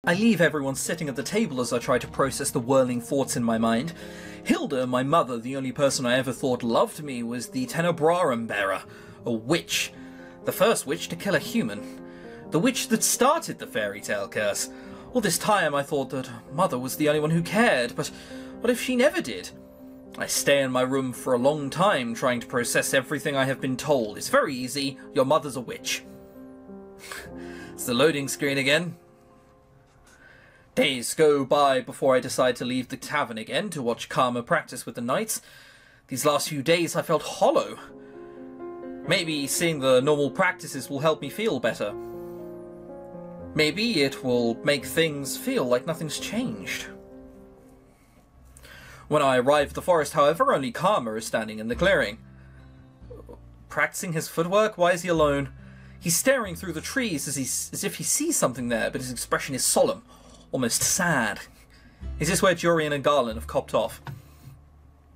I leave everyone sitting at the table as I try to process the whirling thoughts in my mind. Hilda, my mother, the only person I ever thought loved me, was the Tenebrarum bearer, a witch. The first witch to kill a human. The witch that started the fairy tale curse. All this time I thought that Mother was the only one who cared, but what if she never did? I stay in my room for a long time trying to process everything I have been told. It's very easy. Your mother's a witch. It's the loading screen again. Days go by before I decide to leave the tavern again to watch Karma practice with the knights. These last few days I felt hollow. Maybe seeing the normal practices will help me feel better. Maybe it will make things feel like nothing's changed. When I arrive at the forest, however, only Karma is standing in the clearing. Practicing his footwork? Why is he alone? He's staring through the trees as if he sees something there, but his expression is solemn. Almost sad. Is this where Garin and Garin have copped off?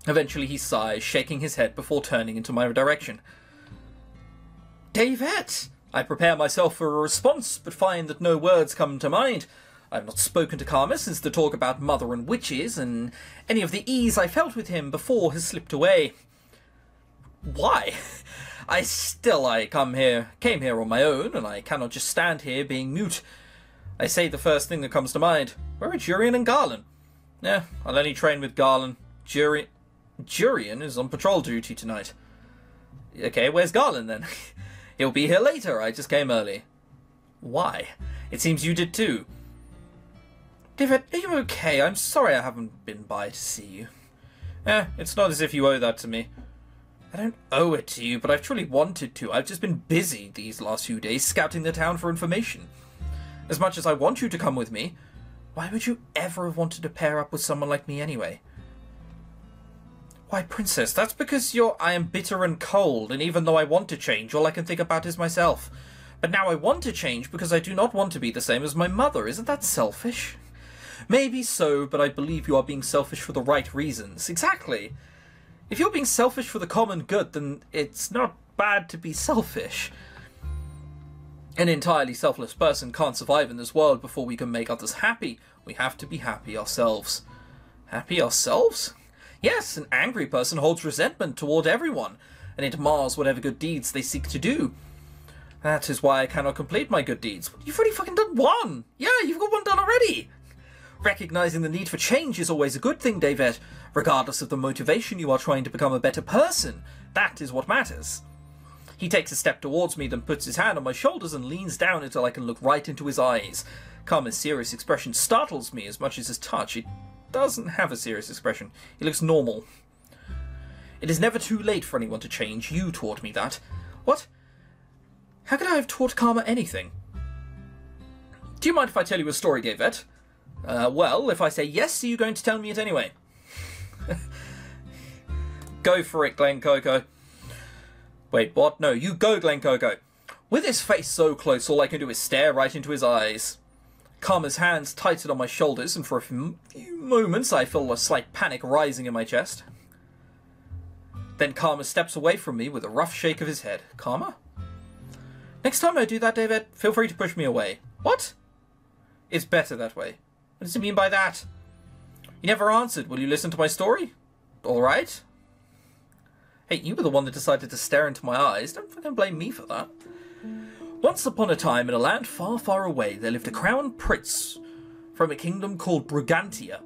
Eventually he sighs, shaking his head before turning into my direction. David! I prepare myself for a response, but find that no words come to mind. I have not spoken to Karma since the talk about Mother and witches, and any of the ease I felt with him before has slipped away. Why? I came here on my own, and I cannot just stand here being mute. I say the first thing that comes to mind. Where are Garin and Garin? I'll only train with Garin. Garin is on patrol duty tonight. Okay, where's Garin then? He'll be here later, I just came early. Why? It seems you did too. David, are you okay? I'm sorry I haven't been by to see you. It's not as if you owe that to me. I don't owe it to you, but I've truly wanted to. I've just been busy these last few days scouting the town for information. As much as I want you to come with me, why would you ever have wanted to pair up with someone like me anyway? Why, Princess, that's because I am bitter and cold, and even though I want to change, all I can think about is myself. But now I want to change because I do not want to be the same as my mother. Isn't that selfish? Maybe so, but I believe you are being selfish for the right reasons. Exactly. If you're being selfish for the common good, then it's not bad to be selfish. An entirely selfless person can't survive in this world before we can make others happy. We have to be happy ourselves. Happy ourselves? Yes, an angry person holds resentment toward everyone, and it mars whatever good deeds they seek to do. That is why I cannot complete my good deeds. You've already fucking done one! Yeah, you've got one done already! Recognizing the need for change is always a good thing, David. Regardless of the motivation, you are trying to become a better person. That is what matters. He takes a step towards me, then puts his hand on my shoulders and leans down until I can look right into his eyes. Karma's serious expression startles me as much as his touch. It doesn't have a serious expression. He looks normal. It is never too late for anyone to change. You taught me that. What? How could I have taught Karma anything? Do you mind if I tell you a story, David? Well, if I say yes, are you going to tell me it anyway? Go for it, Glen Coco. Wait, what? No, you go, Glen Coco. With his face so close, all I can do is stare right into his eyes. Karma's hands tighten on my shoulders, and for a few moments I feel a slight panic rising in my chest. Then Karma steps away from me with a rough shake of his head. Karma? Next time I do that, David, feel free to push me away. What? It's better that way. What does he mean by that? You never answered. Will you listen to my story? All right. Hey, you were the one that decided to stare into my eyes. Don't fucking blame me for that. Once upon a time, in a land far, far away, there lived a crown prince from a kingdom called Brigantia.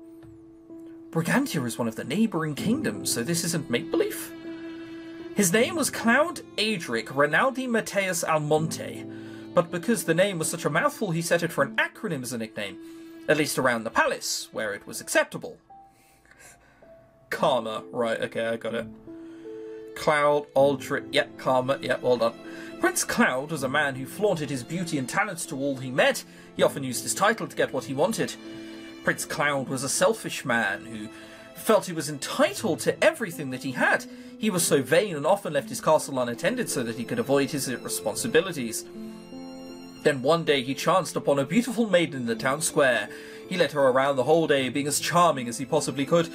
Brigantia is one of the neighbouring kingdoms, so this isn't make-believe. His name was Klaude Adric Rinaldi Mateus Almonte, but because the name was such a mouthful, he set it for an acronym as a nickname, at least around the palace, where it was acceptable. Karma, right, okay, I got it. Klaude Aldrich, yep, Karma, yep, well done. Prince Klaude was a man who flaunted his beauty and talents to all he met. He often used his title to get what he wanted. Prince Klaude was a selfish man who felt he was entitled to everything that he had. He was so vain and often left his castle unattended so that he could avoid his responsibilities. Then one day he chanced upon a beautiful maiden in the town square. He led her around the whole day, being as charming as he possibly could.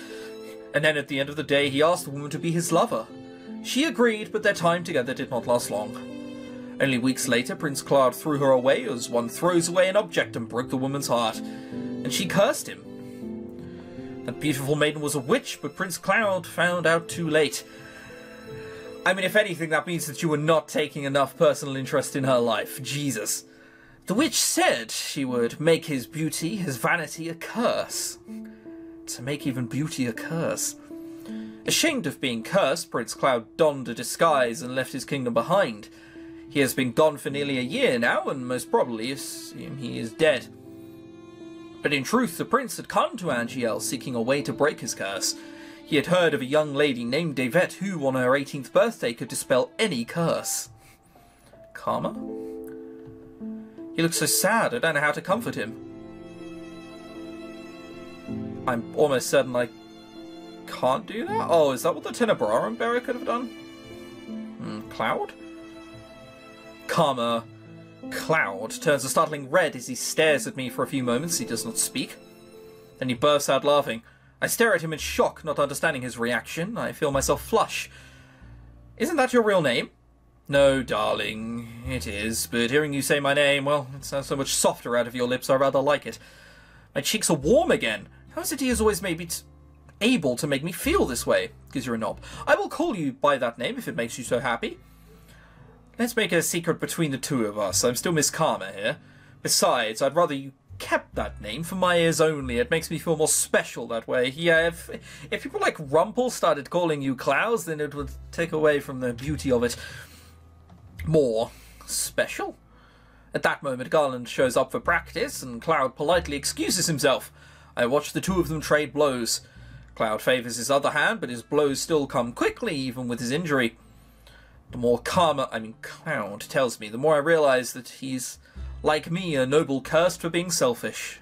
And then at the end of the day he asked the woman to be his lover. She agreed, but their time together did not last long. Only weeks later, Prince Klaude threw her away as one throws away an object and broke the woman's heart, and she cursed him. That beautiful maiden was a witch, but Prince Klaude found out too late. I mean, if anything, that means that you were not taking enough personal interest in her life. Jesus. The witch said she would make his beauty, his vanity, a curse. To make even beauty a curse. Ashamed of being cursed, Prince Klaude donned a disguise and left his kingdom behind. He has been gone for nearly a year now, and most probably he is dead. But in truth, the prince had come to Angiel seeking a way to break his curse. He had heard of a young lady named Davette who, on her 18th birthday, could dispel any curse. Karma? He looks so sad, I don't know how to comfort him. I'm almost certain I can't do that? Oh, is that what the Cinderella bearer could have done? Klaude? Karma. Klaude turns a startling red as he stares at me for a few moments. He does not speak. Then he bursts out laughing. I stare at him in shock, not understanding his reaction. I feel myself flush. Isn't that your real name? No, darling, it is, but hearing you say my name, well, it sounds so much softer out of your lips, I rather like it. My cheeks are warm again. How is it he has always made me able to make me feel this way? Because you're a knob. I will call you by that name if it makes you so happy. Let's make it a secret between the two of us. I'm still Miss Karma here. Besides, I'd rather you kept that name for my ears only. It makes me feel more special that way. Yeah, if people like Rumpel started calling you Klaus, then it would take away from the beauty of it. More special? At that moment, Garland shows up for practice, and Klaude politely excuses himself. I watch the two of them trade blows. Klaude favours his other hand, but his blows still come quickly, even with his injury. The more Klaude tells me, the more I realise that he's, like me, a noble cursed for being selfish.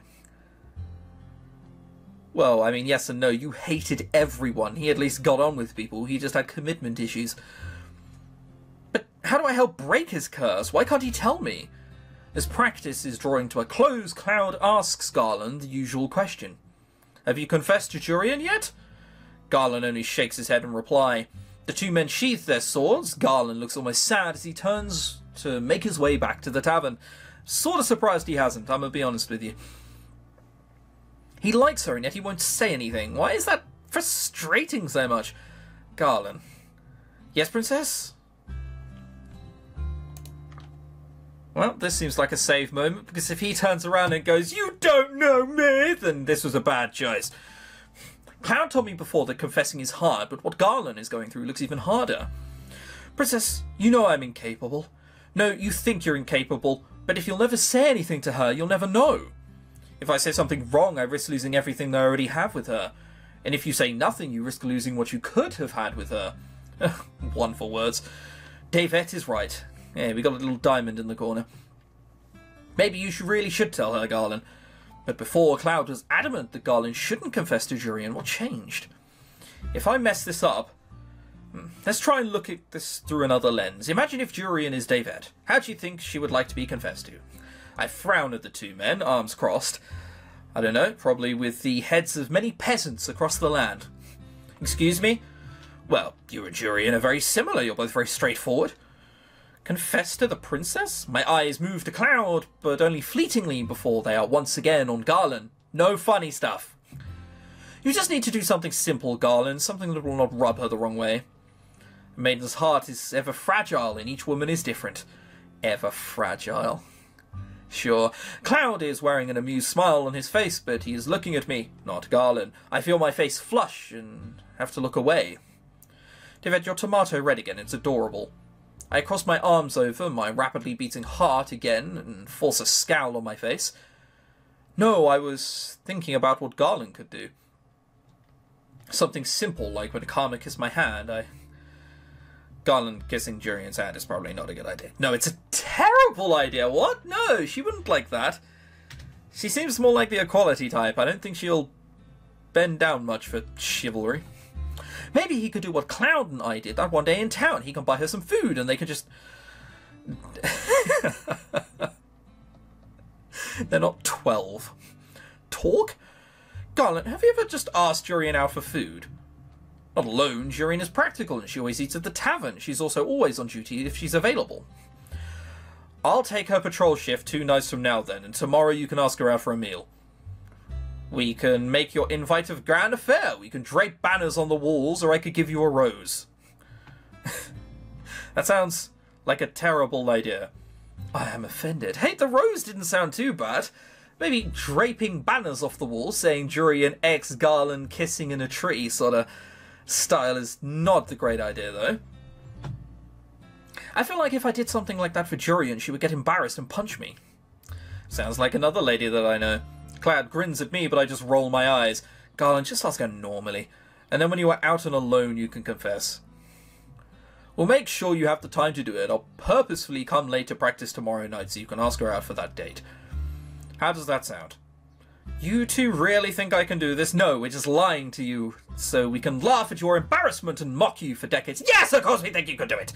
Well, I mean, yes and no. You hated everyone. He at least got on with people. He just had commitment issues. But how do I help break his curse? Why can't he tell me? As practice is drawing to a close, Klaude asks Garland the usual question. Have you confessed to Jurien yet? Garland only shakes his head in reply. The two men sheath their swords. Garland looks almost sad as he turns to make his way back to the tavern. Sort of surprised he hasn't, I'm gonna be honest with you. He likes her and yet he won't say anything. Why is that frustrating so much? Garland. Yes, princess? Well, this seems like a save moment, because if he turns around and goes, "You don't know me," then this was a bad choice. Klaude told me before that confessing is hard, but what Garland is going through looks even harder. Princess, you know I'm incapable. No, you think you're incapable, but if you'll never say anything to her, you'll never know. If I say something wrong, I risk losing everything that I already have with her. And if you say nothing, you risk losing what you could have had with her. Wonderful words. Davette is right. Yeah, we got a little diamond in the corner. Maybe you really should tell her, Garland. But before, Klaude was adamant that Garland shouldn't confess to Jurien. What changed? If I mess this up... Let's try and look at this through another lens. Imagine if Jurien is Davette. How do you think she would like to be confessed to? I frown at the two men, arms crossed. I don't know, probably with the heads of many peasants across the land. Excuse me? Well, you and Jurien are very similar. You're both very straightforward. Confess to the princess? My eyes move to Klaude, but only fleetingly before they are once again on Garland. No funny stuff. You just need to do something simple, Garland, something that will not rub her the wrong way. A maiden's heart is ever fragile, and each woman is different. Ever fragile. Sure, Klaude is wearing an amused smile on his face, but he is looking at me, not Garland. I feel my face flush and have to look away. Davette, your tomato red again, it's adorable. I cross my arms over my rapidly beating heart again and force a scowl on my face. No, I was thinking about what Garland could do. Something simple, like when Karma kissed my hand. Garland kissing Jurien's hand is probably not a good idea. No, it's a terrible idea. What? No, she wouldn't like that. She seems more like the equality type. I don't think she'll bend down much for chivalry. Maybe he could do what Klaude and I did that one day in town. He can buy her some food and they can just... They're not 12. Talk? Garland, have you ever just asked Jurien out for food? Not alone, Jurien is practical and she always eats at the tavern. She's also always on duty if she's available. I'll take her patrol shift 2 nights from now then, and tomorrow you can ask her out for a meal. We can make your invite a grand affair. We can drape banners on the walls, or I could give you a rose. That sounds like a terrible idea. I am offended. Hey, the rose didn't sound too bad. Maybe draping banners off the wall saying Jurian X Garland kissing in a tree sort of style is not the great idea, though. I feel like if I did something like that for Jurian, she would get embarrassed and punch me. Sounds like another lady that I know. Klaude grins at me, but I just roll my eyes. Garland, just ask her normally. And then when you are out and alone, you can confess. We'll make sure you have the time to do it. I'll purposefully come late to practice tomorrow night so you can ask her out for that date. How does that sound? You two really think I can do this? No, we're just lying to you so we can laugh at your embarrassment and mock you for decades. Yes, of course we think you can do it!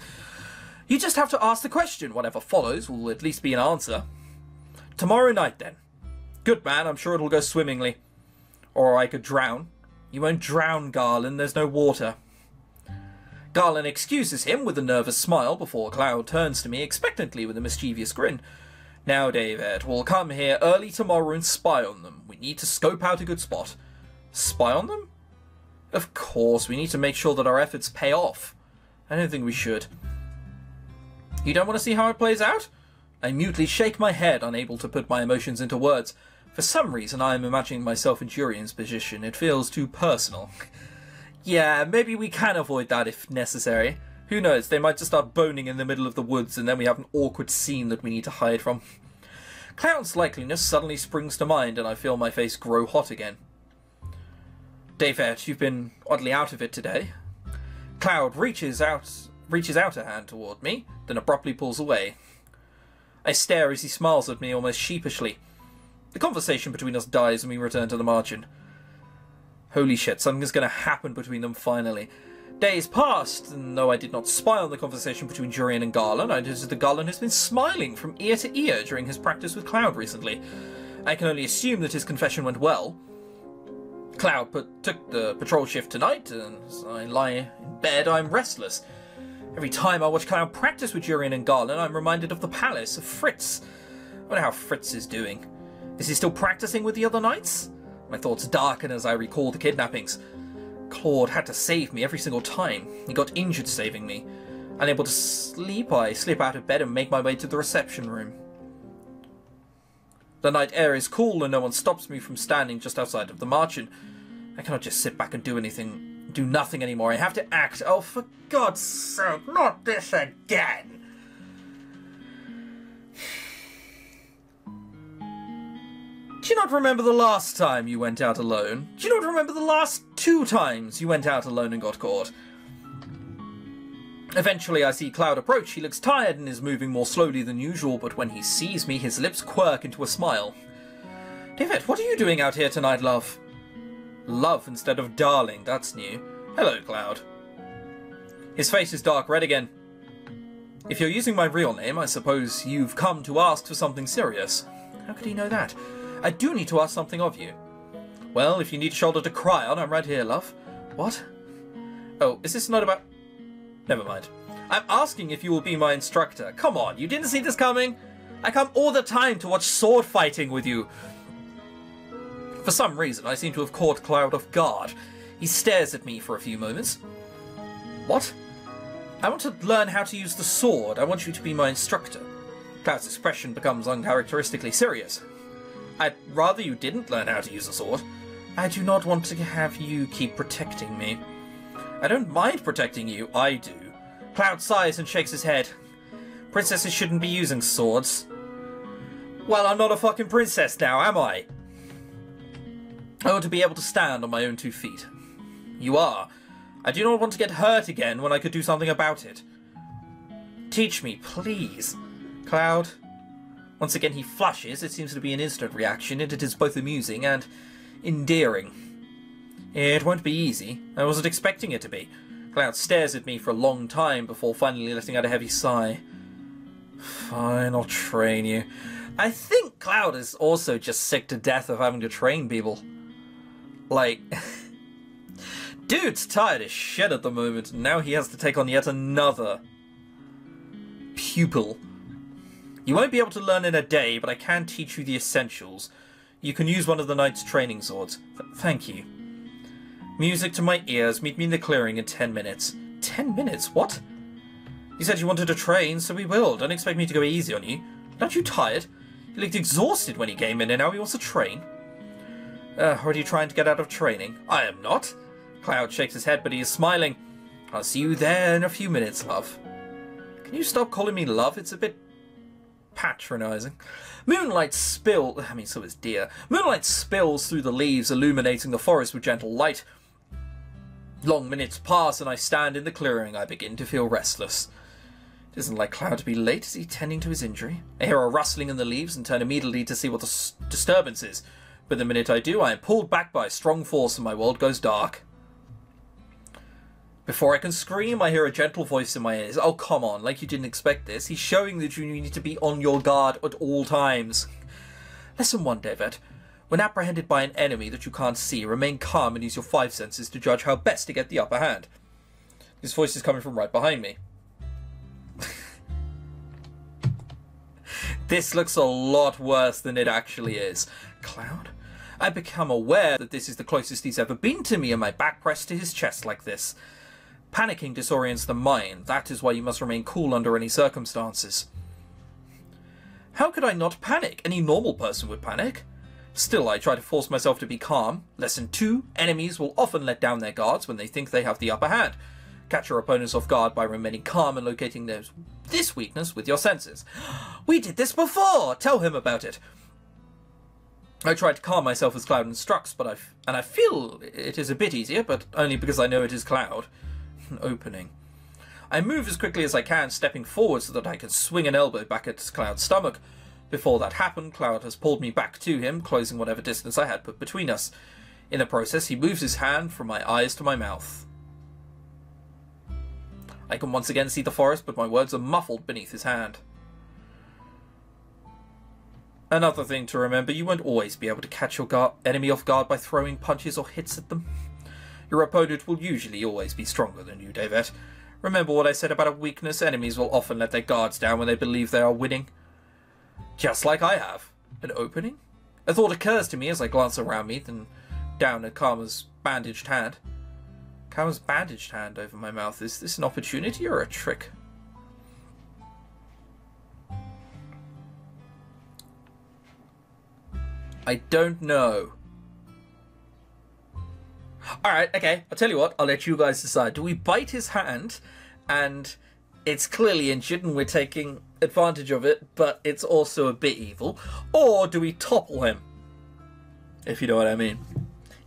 You just have to ask the question. Whatever follows will at least be an answer. Tomorrow night, then. Good man, I'm sure it'll go swimmingly. Or I could drown. You won't drown, Garland. There's no water. Garland excuses him with a nervous smile before Klaude turns to me expectantly with a mischievous grin. Now, David, we'll come here early tomorrow and spy on them. We need to scope out a good spot. Spy on them? Of course, we need to make sure that our efforts pay off. I don't think we should. You don't want to see how it plays out? I mutely shake my head, unable to put my emotions into words. For some reason, I am imagining myself in Jurian's position. It feels too personal. Yeah, maybe we can avoid that if necessary. Who knows, they might just start boning in the middle of the woods and then we have an awkward scene that we need to hide from. Klaude's likeliness suddenly springs to mind and I feel my face grow hot again. David, you've been oddly out of it today. Klaude reaches out a hand toward me, then abruptly pulls away. I stare as he smiles at me almost sheepishly. The conversation between us dies and we return to the margin. Holy shit, something's going to happen between them finally. Days passed, and though I did not spy on the conversation between Jurian and Garland, I noticed that Garland has been smiling from ear to ear during his practice with Klaude recently. I can only assume that his confession went well. Klaude took the patrol shift tonight, and as I lie in bed, I'm restless. Every time I watch Klaude practice with Jurian and Garland, I'm reminded of the palace, of Fritz. I wonder how Fritz is doing. Is he still practicing with the other knights? My thoughts darken as I recall the kidnappings. Klaude had to save me every single time. He got injured saving me. Unable to sleep, I slip out of bed and make my way to the reception room. The night air is cool and no one stops me from standing just outside of the margin. I cannot just sit back and do nothing anymore. I have to act. Oh, for God's sake, not this again! Do you not remember the last time you went out alone? Do you not remember the last 2 times you went out alone and got caught? Eventually I see Klaude approach. He looks tired and is moving more slowly than usual, but when he sees me, his lips quirk into a smile. David, what are you doing out here tonight, love? Love instead of darling, that's new. Hello, Klaude. His face is dark red again. If you're using my real name, I suppose you've come to ask for something serious. How could he know that? I do need to ask something of you. Well, if you need a shoulder to cry on, I'm right here, love. What? Oh, is this not about... Never mind. I'm asking if you will be my instructor. Come on, you didn't see this coming? I come all the time to watch sword fighting with you. For some reason, I seem to have caught Klaude off guard. He stares at me for a few moments. What? I want to learn how to use the sword. I want you to be my instructor. Klaude's expression becomes uncharacteristically serious. I'd rather you didn't learn how to use a sword. I do not want to have you keep protecting me. I don't mind protecting you, I do. Klaude sighs and shakes his head. Princesses shouldn't be using swords. Well, I'm not a fucking princess now, am I? I want to be able to stand on my own 2 feet. You are. I do not want to get hurt again when I could do something about it. Teach me, please. Klaude. Once again he flushes. It seems to be an instant reaction, and it is both amusing and endearing. It won't be easy. I wasn't expecting it to be. Klaude stares at me for a long time before finally letting out a heavy sigh. Fine, I'll train you. I think Klaude is also just sick to death of having to train people. Like, dude's tired as shit at the moment, and now he has to take on yet another pupil. You won't be able to learn in a day, but I can teach you the essentials. You can use one of the knight's training swords. Thank you. Music to my ears. Meet me in the clearing in 10 minutes. 10 minutes? What? You said you wanted to train, so we will. Don't expect me to go easy on you. Aren't you tired? You looked exhausted when he came in, and now he wants to train. Or are you trying to get out of training? I am not. Klaude shakes his head, but he is smiling. I'll see you there in a few minutes, love. Can you stop calling me love? It's a bit patronizing. Moonlight spills through the leaves, illuminating the forest with gentle light. Long minutes pass, and I stand in the clearing. I begin to feel restless. It isn't like Klaude to be late. Is he tending to his injury? I hear a rustling in the leaves and turn immediately to see what the disturbance is. But the minute I do, I am pulled back by a strong force and my world goes dark. Before I can scream, I hear a gentle voice in my ears. Oh, come on, like you didn't expect this. He's showing that you need to be on your guard at all times. Lesson 1, David. When apprehended by an enemy that you can't see, remain calm and use your 5 senses to judge how best to get the upper hand. This voice is coming from right behind me. This looks a lot worse than it actually is. Klaude? I become aware that this is the closest he's ever been to me, and my back pressed to his chest like this. Panicking disorients the mind. That is why you must remain cool under any circumstances. How could I not panic? Any normal person would panic. Still, I try to force myself to be calm. Lesson 2. Enemies will often let down their guards when they think they have the upper hand. Catch your opponents off guard by remaining calm and locating this weakness with your senses. We did this before! Tell him about it. I try to calm myself as Klaude instructs, but I feel it is a bit easier, but only because I know it is Klaude. An opening. I move as quickly as I can, stepping forward so that I can swing an elbow back at Klaude's stomach. Before that happened, Klaude has pulled me back to him, closing whatever distance I had put between us. In the process, he moves his hand from my eyes to my mouth. I can once again see the forest, but my words are muffled beneath his hand. Another thing to remember, you won't always be able to catch your enemy off guard by throwing punches or hits at them. Your opponent will usually always be stronger than you, David. Remember what I said about a weakness? Enemies will often let their guards down when they believe they are winning. Just like I have. An opening? A thought occurs to me as I glance around me, then down at Karma's bandaged hand. Karma's bandaged hand over my mouth. Is this an opportunity or a trick? I don't know. Alright, okay, I'll tell you what, I'll let you guys decide. Do we bite his hand, and it's clearly injured and we're taking advantage of it, but it's also a bit evil? Or do we topple him? If you know what I mean.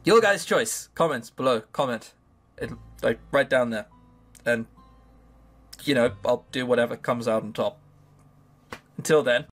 Your guys' choice. Comments below. Comment. Like, right down there. And, you know, I'll do whatever comes out on top. Until then.